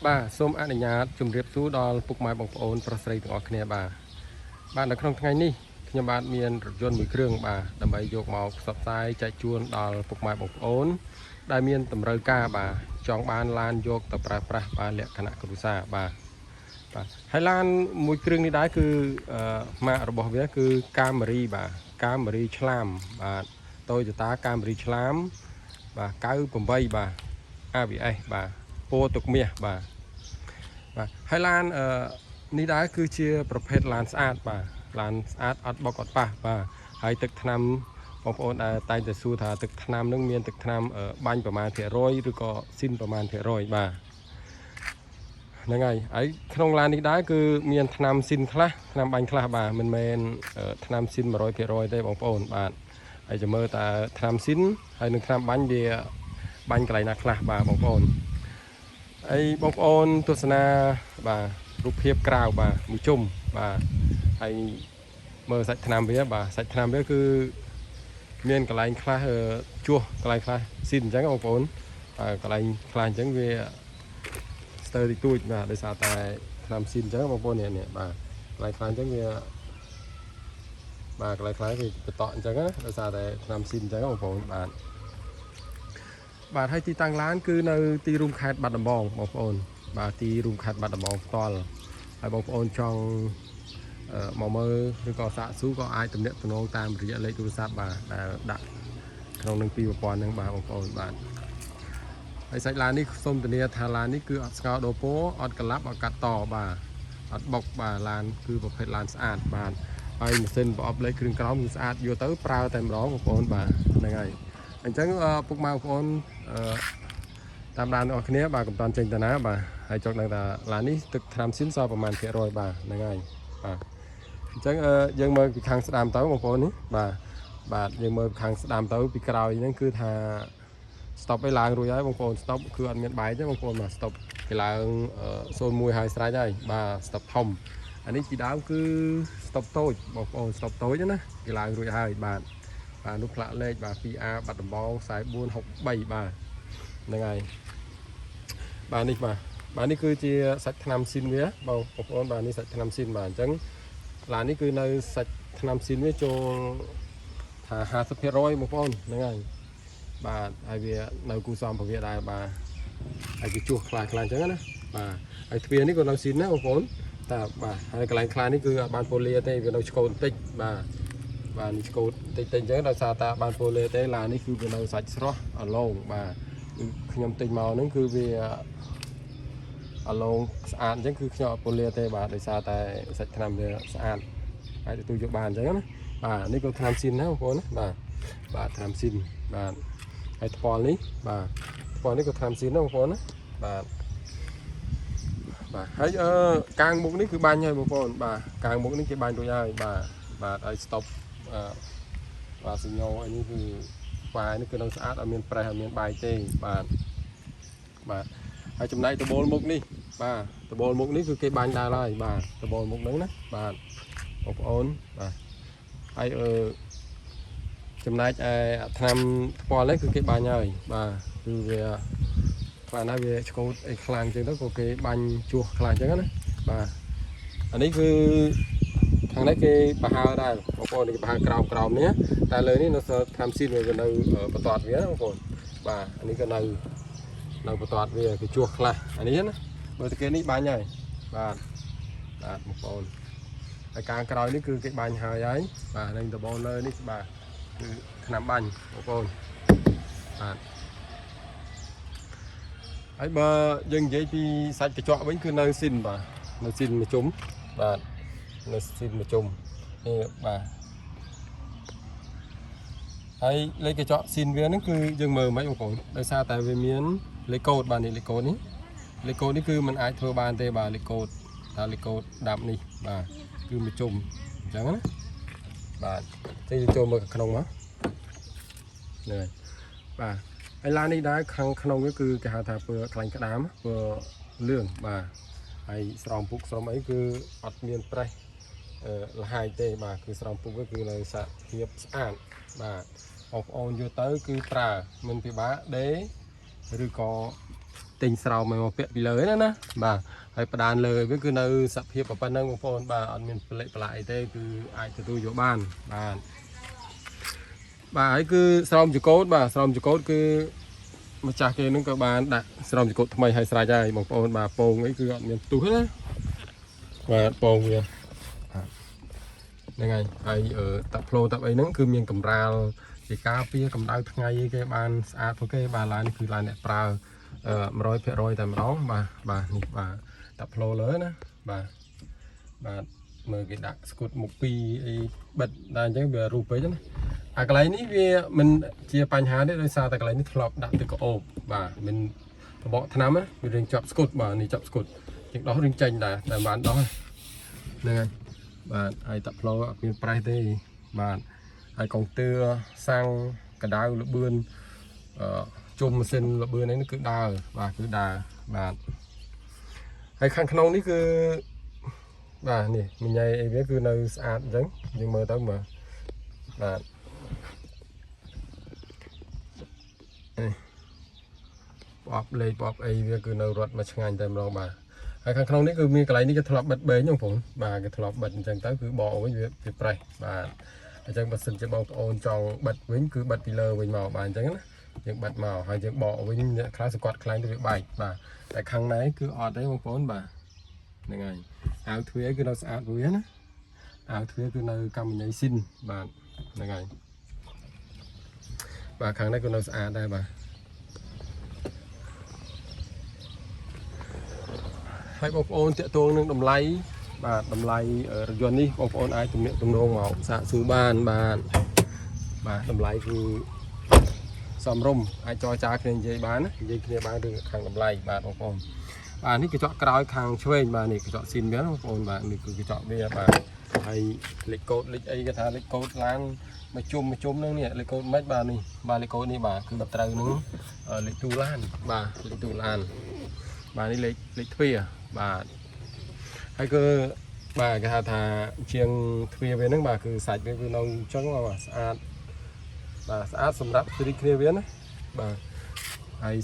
បាទសូមអនុញ្ញាតជម្រាបសួរដល់ពុកម៉ែបងប្អូនប្រុសស្រីទាំងអស់គ្នាបាទនៅក្នុងថ្ងៃនេះខ្ញុំបាទមានរថយន្តមួយគ្រឿងបាទដើម្បីយកមកផ្សព្វផ្សាយចែកជូនដល់ពុកម៉ែបងប្អូនដែលមានតម្រូវការបាទចង់បានឡានយកទៅប្រើប្រាស់បាទលក្ខណៈគ្រួសារបាទហើយឡានមួយគ្រឿងនេះដែរគឺម៉ាករបស់វាគឺ Camry បាទ Camry ឆ្លាមបាទ Toyota Camry ឆ្លាមបាទ98បាទ ABS បាទពណ៌ទឹកមាសបាទហើយឡាននេះដែរគឺជាប្រភេទឡានស្អាតបាទឡានស្អាតអត់បុកអត់ប៉ះបាទហើយទឹកថ្នាំបងប្អូនដែលតែងតែសួរថាទឹកថ្នាំនឹងមានទឹកថ្នាំបាញ់ប្រមាណភាគរយឬក៏ស៊ីនប្រមាណភាគរយបាទហ្នឹងហើយក្នុងឡាននេះដែរគឺមានថ្នាំស៊ីនខ្លះថ្នាំបាញ់ខ្លះបាទមិនមែនថ្នាំស៊ីន 100% ទេបងប្អូនបាទហើយចាំមើលតើថ្នាំស៊ីនហើយនឹងថ្នាំបាញ់វាបាញ់កន្លែងណាខ្លះបាទបងប្អូនហើយបងប្អូនទស្សនាបាទរូបភាពក្រៅបាទមួយជុំបាទហើយមើលសាច់ថ្នាំវាបាទសាច់ថ្នាំវាគឺមានកន្លែងខ្លះជួសកន្លែងខ្លះស៊ីនអញ្ចឹងបងប្អូនកន្លែងខ្លះអញ្ចឹងវាស្ទើរតិចតួចបាទដោយសារតែថ្នាំស៊ីនអញ្ចឹងបងប្អូននេះបាទកន្លែងខ្លះអញ្ចឹងវាបាទកន្លែងខ្លះគេបតក់អញ្ចឹងណាដោយសារតែថ្នាំស៊ីនអញ្ចឹងបងប្អូនបាទហើយទីតាំងឡានគឺនៅទីរួមខេត្តបាត់ដំបងបងប្អូនបាទទីរួមខេត្តបាត់ដំបងផ្ទាល់ហើយបងប្អូនចង់មកមើលឬក៏សាកសួរក៏អាចទំនាក់ទំនងតាមរយៈលេខទូរស័ព្ទបាទដែលដាក់ក្នុងនឹងពីប្រព័ន្ធហ្នឹងបាទបងប្អូនបាទហើយសាច់ឡាននេះសូមធានាថាឡាននេះគឺអត់ស្ងោរដូរពណ៌អត់ក្លាប់អត់កាត់តបាទអត់បុកបាទឡានគឺប្រភេទឡានស្អាតបាទហើយម៉ាស៊ីនប្រអប់លេខគ្រឿងក្រោមគឺស្អាតយកទៅប្រើតែម្ដងបងប្អូនបាទហ្នឹងហើយអញ្ចឹងពុកម៉ែបងប្អូនតាមដានអ្នកគ្នាបាទកំតាន់ចេញតាណាបាទហើយចង់ដឹងថាឡាននេះទឹកថ្នាំស៊ីនសល់ប្រមាណភាគរយបាទហ្នឹងហើយបាទអញ្ចឹងយើងមើលពីខាងស្ដាំទៅបងប្អូននេះបាទយើងមើលពីខាងស្ដាំទៅពីក្រោយហ្នឹងគឺថា stop ឲ្យឡើងរួចហើយបងប្អូន stop គឺអត់មានបែកទេបងប្អូនបាទ stop គេឡើង01ហើយស្រេចហើយបាទ stop ធំអានេះពីដើមគឺ stop តូចបងប្អូន stop តូចណាគេឡើងរួចហើយបាទនោះផ្លាកលេខបាទ 2A បាត់ដំបង4463បាទហ្នឹងហើយបាទនេះគឺជាសាច់ថ្នាំស៊ីនវាបងប្អូនបាទនេះសាច់ថ្នាំស៊ីនបាទអញ្ចឹងឡាននេះគឺនៅសាច់ថ្នាំស៊ីនវាចូលថា 50% បងប្អូនហ្នឹងហើយបាទហើយវានៅគូសំភារៈដែរបាទហើយគេជួសខ្លះអញ្ចឹងណាបាទហើយទ្វារនេះក៏នៅស៊ីនណាបងប្អូនតាបាទហើយកន្លែងខ្លះនេះគឺអត់បានពូលាទេវានៅឆ្កូតបន្តិចបាទនេះឆ្កូតតិចអញ្ចឹងដោយសារតាបានពូលាទេឡាននេះគឺវានៅសាច់ស្រស់អឡងបាទគឺខ្ញុំទិញមកហ្នឹងគឺវាអឡងស្អាតអញ្ចឹងគឺខ្ញុំអត់ពូលាទេបាទដោយសារតែសាច់ថ្នាំវាស្អាតអាចទទួលយកបានអញ្ចឹងណាបាទនេះក៏ថ្នាំស៊ីនណាបងប្អូនណាបាទថ្នាំស៊ីនបាទហើយថ្ពាល់នេះបាទថ្ពាល់នេះក៏ថ្នាំស៊ីនណាបងប្អូនណាបាទហើយកាងមុខនេះគឺបាញ់ហើយបងប្អូនបាទកាងមុខនេះគេបាញ់រួចហើយបាទឲ្យ stop បាទសញ្ញោអីនេះគឺបាយនេះគឺនៅស្អាតអត់មានប្រេះអត់មានបាយទេបាទហើយចំណែកដបូលមុខនេះបាទដបូលមុខនេះគឺគេបាញ់ដែរហើយបាទដបូលមុខហ្នឹងណាបាទបងប្អូនបាទហើយចំណែកឯថ្នាំថ្ពាល់នេះគឺគេបាញ់ហើយបាទគឺវាខ្លះណាវាឆ្កូតអីខ្លាំងអញ្ចឹងទៅក៏គេបាញ់ជួសខ្លាំងអញ្ចឹងណាបាទអានេះគឺខាងនេះគេបហើដែរបងប្អូនគេបហើក្រោមនេះតែលើនេះនៅថ្នាំស៊ីនវានៅបន្ទាត់វាណាបងប្អូនបាទអានេះក៏នៅបន្ទាត់វាគេជួសខ្លះអានេះណាមើលទៅគេនេះបាញ់ហើយបាទបងប្អូនហើយកាងក្រោយនេះគឺគេបាញ់ហើយបាទនឹងដបូលលើនេះបាទគឺថ្នាំបាញ់បងប្អូនបាទហើយបើយើងនិយាយពីសាច់កញ្ចក់វិញគឺនៅស៊ីនបាទនៅស៊ីនមួយជុំបាទនៅស៊ីនមួយជុំនេះបាទហើយលេខកញ្ចក់ស៊ីនវាហ្នឹងគឺយើងមើលមិនបងប្អូនដោយសារតែវាមានលេខកូដបាទនេះលេខកូដនេះគឺมันអាចធ្វើបានទេបាទលេខកូដតែលេខកូដដាប់នេះបាទគឺមួយជុំអញ្ចឹងណាបាទចេញចូលមើលក្នុងមកនេះបាទហើយឡាននេះដែរខាងក្នុងវាគឺគេហៅថាពណ៌ខ្លាញ់ក្តាមពណ៌លឿងបាទហើយស្រោមពុកស្រោមអីគឺអត់មានប្រេះលហាយទេបាទគឺស្រោមពុកវាគឺនៅសភាពស្អាតបាទបងប្អូនយកទៅគឺប្រើមិនពិបាកដេរឬក៏ ទិញស្រោមមកពាក់ពីលើណាបាទហើយបដានលើវាគឺនៅសភាពប៉ុណ្ណឹងបងប្អូនបាទអត់មានប្លែកប្លាអីទេគឺអាចទទួលយកបានបាទហើយគឺស្រោមចកោតបាទស្រោមចកោតគឺម្ចាស់គេនឹងក៏បានដាក់ស្រោមចកោតថ្មីឲ្យស្រេចហើយបងប្អូនបាទពងអីគឺអត់មានផ្ទុះទេណាបាទពងវាហ្នឹងហើយតាប់ផ្លូតាប់អីហ្នឹងគឺមានកម្រាលជាការពារកម្ដៅថ្ងៃគេបានស្អាតពួកគេបាទឡាននេះគឺឡានអ្នកប្រើ100% តែម្ដងបាទនេះបាទតាប់ផ្លូលើណាបាទមើលគេដាក់ស្គុតមុខពីអីបិទដល់អញ្ចឹងវារូបពេកណាអាកន្លែងនេះវាមិនជាបញ្ហាទេដោយសារតែកន្លែងនេះធ្លាប់ដាក់ទឹកកអូបបាទមិនបបកថ្នាំណាវារៀងជាប់ស្គុតបាទនេះជាប់ស្គុតជាងដោះរៀងចេញដែរតែបានដោះហ្នឹងហើយបាទហើយតាក់ផ្លូអត់មានប្រេះទេបាទហើយកុងទ័រសាំងកដៅលបឿនជុំម៉ាស៊ីនលបឿននេះគឺដើរបាទគឺដើរបាទហើយខាងក្នុងនេះគឺបាទនេះមិញអីវាគឺនៅស្អាតអញ្ចឹងយើងមើលទៅមើលបាទបបលេខបបអីវាគឺនៅរត់មកឆ្ងាញ់តែម្ដងបាទហើយខាងក្នុងនេះគឺមានកន្លែងនេះគេធ្លាប់បិទបេងហ្នឹងបងបាទគេធ្លាប់បិទអញ្ចឹងទៅគឺបកវិញវាប្រេះបាទអញ្ចឹងបើសិនជាបងប្អូនចង់បិទវិញគឺបិទពីលើវិញមកបាទអញ្ចឹងណាយើងបិទមកហើយយើងបកវិញខ្លះសគាត់ខ្លាំងទៅវាបែកបាទតែខាងในគឺអត់ទេបងប្អូនបាទហ្នឹងហើយអាវទ្វារគឺនៅស្អាតវាណាអាវទ្វារគឺនៅកម្ពុជាស៊ីនបាទហ្នឹងហើយបាទខាងនេះគឺនៅស្អាតដែរបាទហើយបងប្អូនតាក់ទងនឹងតម្លៃបាទតម្លៃរថយន្តនេះបងប្អូនអាចទំនាក់ទំនងមកសាកសួរបានបាទតម្លៃគឺសមរម្យអាចចរចាគ្នានិយាយបានណានិយាយគ្នាបានរឿងខាងតម្លៃបាទបងប្អូនបាទនេះកញ្ចក់ក្រោយខាងឆ្វេងបាទនេះកញ្ចក់ស៊ីនវាបងប្អូនបាទនេះគឺកញ្ចក់វាបាទហើយលេខកូដលេខអីគេថាលេខកូដឡានមកជុំហ្នឹងនេះលេខកូដមិនបាទនេះបាទលេខកូដនេះបាទគឺដល់ត្រូវនឹងលេខទូឡានបាទលេខទូឡានបាទនេះលេខទ្វារបាទហើយគឺបាទគេហៅថាជាងទ្វារវាហ្នឹងបាទគឺសាច់វាគឺនៅអញ្ចឹងបាទស្អាតបាទស្អាតសម្រាប់ស្រីគ្នាវាណាបាទហើយ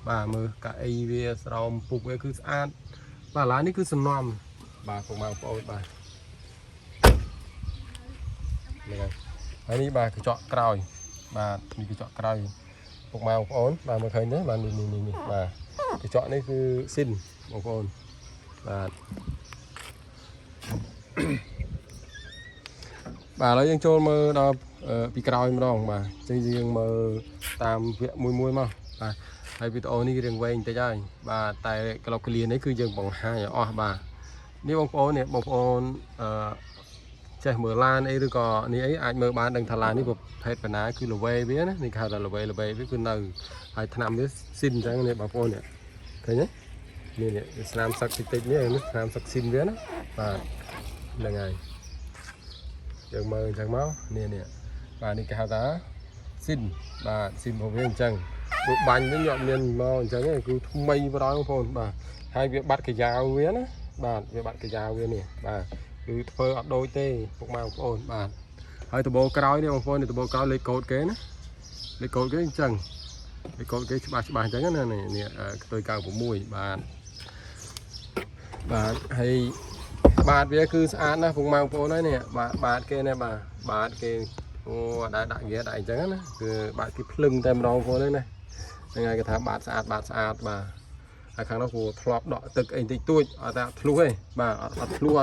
បាទមើលកាអីវាស្រោមពុកវាគឺស្អាតបាទឡាននេះគឺសំណំបាទពុកបងប្អូនបាទហ្នឹងហើយនេះបាទកញ្ចក់ក្រោយបាទនេះកញ្ចក់ក្រោយពុកបងប្អូនបាទមើលឃើញទេបាទនេះបាទកញ្ចក់នេះគឺស៊ីនបងប្អូនបាទបាទឥឡូវយើងចូលមើលដល់ពីក្រោយម្ដងបាទអញ្ចឹងយើងមើលតាមវគ្គមួយមកបាទហើយវីដេអូនេះរៀងវែងតិចហើយបាទតែក្លុកក្លៀននេះគឺយើងបង្ហាញឲ្យអស់បាទនេះបងប្អូនចេះមើលឡានអីឬក៏នេះអីអាចមើលបានដឹងថាឡាននេះប្រភេទបណ្ណាគឺល្វេវាណានេះគេហៅថាល្វេវាគឺនៅហើយថ្នាំវាស៊ីនអញ្ចឹងនេះបងប្អូននេះឃើញទេនេះស្នាមសឹកតិចនេះស្នាមសឹកស៊ីនវាណាបាទហ្នឹងហើយយើងមើលអញ្ចឹងមកនេះបាទនេះគេហៅថាស៊ីនបាទស៊ីនរបស់វាអញ្ចឹងដូចបាញ់វិញអត់មានមកអញ្ចឹងគឺថ្មីម្ដងបងប្អូនបាទហើយវាបាត់កាយ៉ាវវាណាបាទវាបាត់កាយ៉ាវវានេះបាទគឺធ្វើអត់ដូចទេពុកម៉ែបងប្អូនបាទហើយដបក្រោយនេះបងប្អូននេះដបក្រោយលេខកូដគេណាលេខកូដគេអញ្ចឹងលេខកូដគេច្បាស់អញ្ចឹងណានេះខ្ទុយ96បាទហើយបាទវាគឺស្អាតណាស់ពុកម៉ែបងប្អូនហើយនេះបាទគេនេះបាទគេអូដាក់ហ្គាដាក់អញ្ចឹងណាគឺបាទគេភ្លឹងតែម្ដងបងប្អូនណាហ្នឹងហើយគេថាបាទស្អាតបាទហើយខាងនោះគួរធ្លាប់ដក់ទឹកអីតិចតួចអត់ថាធ្លុះទេបាទអត់ធ្លុះ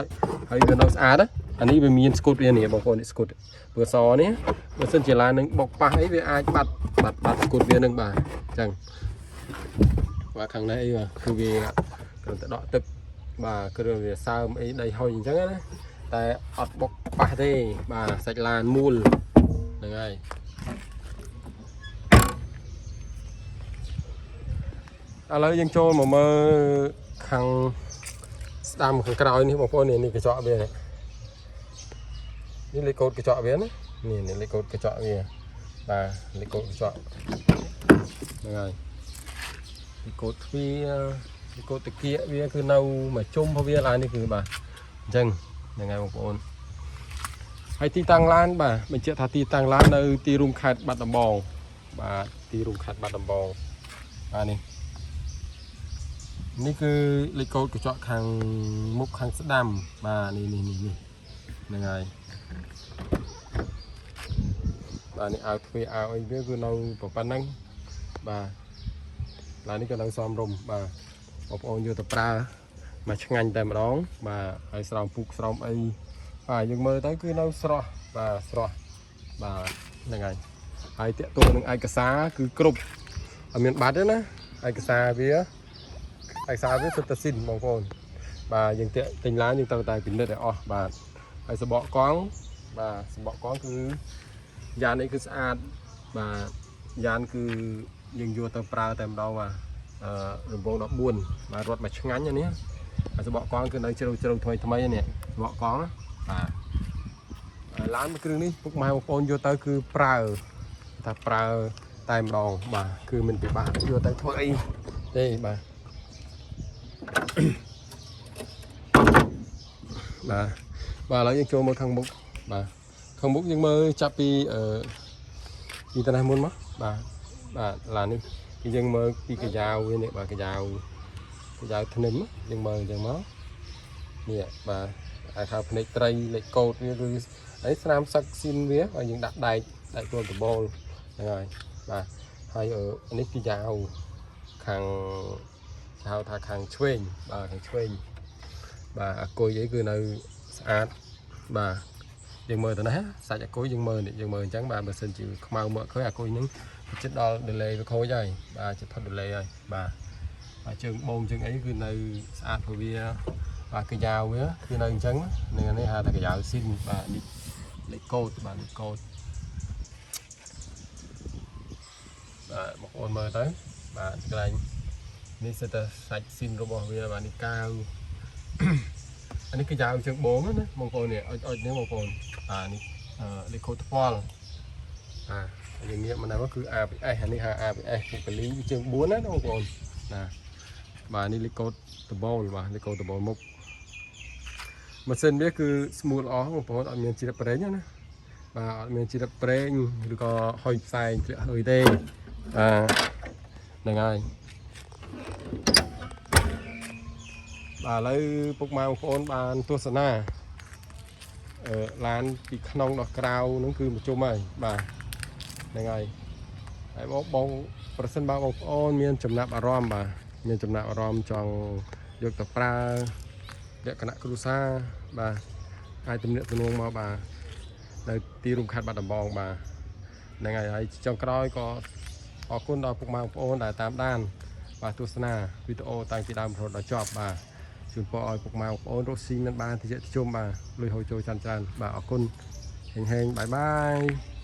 ហើយវានៅស្អាតណាអានេះវាមានស្គុតវានេះបងប្អូននេះស្គុតពើសនេះបើសិនជាឡាននឹងបុកប៉ះអីវាអាចបាត់ស្គុតវានឹងបាទអញ្ចឹងបាទខាងនេះអីបាទគឺវាគ្រាន់តែដក់ទឹកបាទគ្រឿងវាសើមអីដីហុយអញ្ចឹងណាតែអត់បុកប៉ះទេបាទសាច់ឡានមូលហ្នឹងហើយឥឡូវយើងចូលមកមើលខាងស្ដាំខាងក្រោយនេះបងប្អូននេះកញ្ចក់វានេះលេខកូដកញ្ចក់វាណានេះលេខកូដកញ្ចក់វាបាទលេខកូដកញ្ចក់ហ្នឹងហើយលេខកូដទ្វារលេខកូដតាគៀកវាគឺនៅមួយជុំរបស់វាឡាននេះគឺបាទអញ្ចឹងហ្នឹងហើយបងប្អូនហើយទីតាំងឡានបាទបញ្ជាក់ថាទីតាំងឡាននៅទីរួមខេត្តបាត់ដំបងបាទទីរួមខេត្តបាត់ដំបងបាទនេះ นี่คือเลโก้กระจกข้างมุกข้างสดำมานี่ยังไงมานี่เอาไปเอาไอ้เรื่องคือเราปปันนั่งมาlàนี่ก็เราซ้อมรมมาอบโอนอยู่ตะปลามาช่างงานแต่มาร้องมาไอ้สระปุกสระไอ้ยังมือtớiคือเราสระมาสระมายังไงไอ้เตะตัวหนึ่งไอ้กระซาคือกรุบở miền Bắc đó nèไอ้กระซาเบี้ยไอ้ซาเบี้ยสุดตัดสินมองคนมายังเตะติงล้านยังต่างๆเป็นเด็ดอ๋อมาไอ้สะเบาะก้องมาสะเบาะก้องคือยานนี่คือสะอาดมายานคือยังอยู่ตะปลาแต่เราอ่ะรวมวงดอกบุญมารถมาช่างงานอย่างนี้สะเบาะก้องคือในเชิงทำไมเนี่ยสะเบาะก้องนะร้านมันคือนี่พวกไม้โอนโยเตอร์คือปลาถ้าปลาตายมองมาคือมันเป็นบาโยเตอร์ทำไมđây bà lấy những chỗ mơ khang bốc bà khang bốc những mơ chắp đi ở internet muốn mất bà là đi cái dân mơ đi cái dao với này bà cái dao thân nín dân mơ dân máu nè bà ai thao này tray lại cột như ấy sam sắc xin vía và những đặt đại tua của ball rồi bà hay ở này cái dao khang thao thà khang chuyên bà khang chuyên bà cô giấy cứ nơi sạch bà dân mơ tao nói sạch cho cối dân mơ trắng bà xin chịu mau mỡ khối cô những chết đo đền lệ với khối vậy bà chết thật đền lệ rồi bà trường bồn trường ấy cứ nơi sạch của bia bà cái dao với cứ nơi trắng nên này hà là cái dao xin bà đi lấy cột bà đi cột bà một ôn mơ tới bà cái nàyนี่จะสซินโรบอทเวียมานี่ก้าวอันนี้คือยาวเชิงโบงนะมองโกเนี่ยเอาเนื้อมองโกนี่เลโคทฟอลอย่างเงี้ยมันนั่นก็คืออาไปไออันนี้หาอาไปไอเป็นลีเชิงบ้วนนะมองโกนะมานี่เลโคตบอลมาเลโคตบอลมุกมันเส้นเบี้ยคือสมูทอ๋อมองโกเอาเมียนจีรับเปรย์นะมาเอาเมียนจีรับเปรย์หรือก็หอยใส่หอยเด้ยังไงlấy bốc màu phôn bàn tua sơn na lán bị nong đỏ cào nó cứ một chỗ mày bà này ngày hãy bóc bông persen bao bông phôn miền chấm nạp arom bà miền chấm nạp arom trong được tập pra để cả nãy cruza bà hai tấm niệm tuôn mà bà nơi ti rung khát bà đầm bong bà này ngày ấy trong cái đó có côn đỏ bốc màu phôn đại tam đan bà tua sơn na video tăng chỉ đam rồi đã chọn bàจุดปอยพวกมาโอนรถซิงนั่นบ้านที่จะชมมาลุยโฮโจชันbà ở côn hẹn bye bye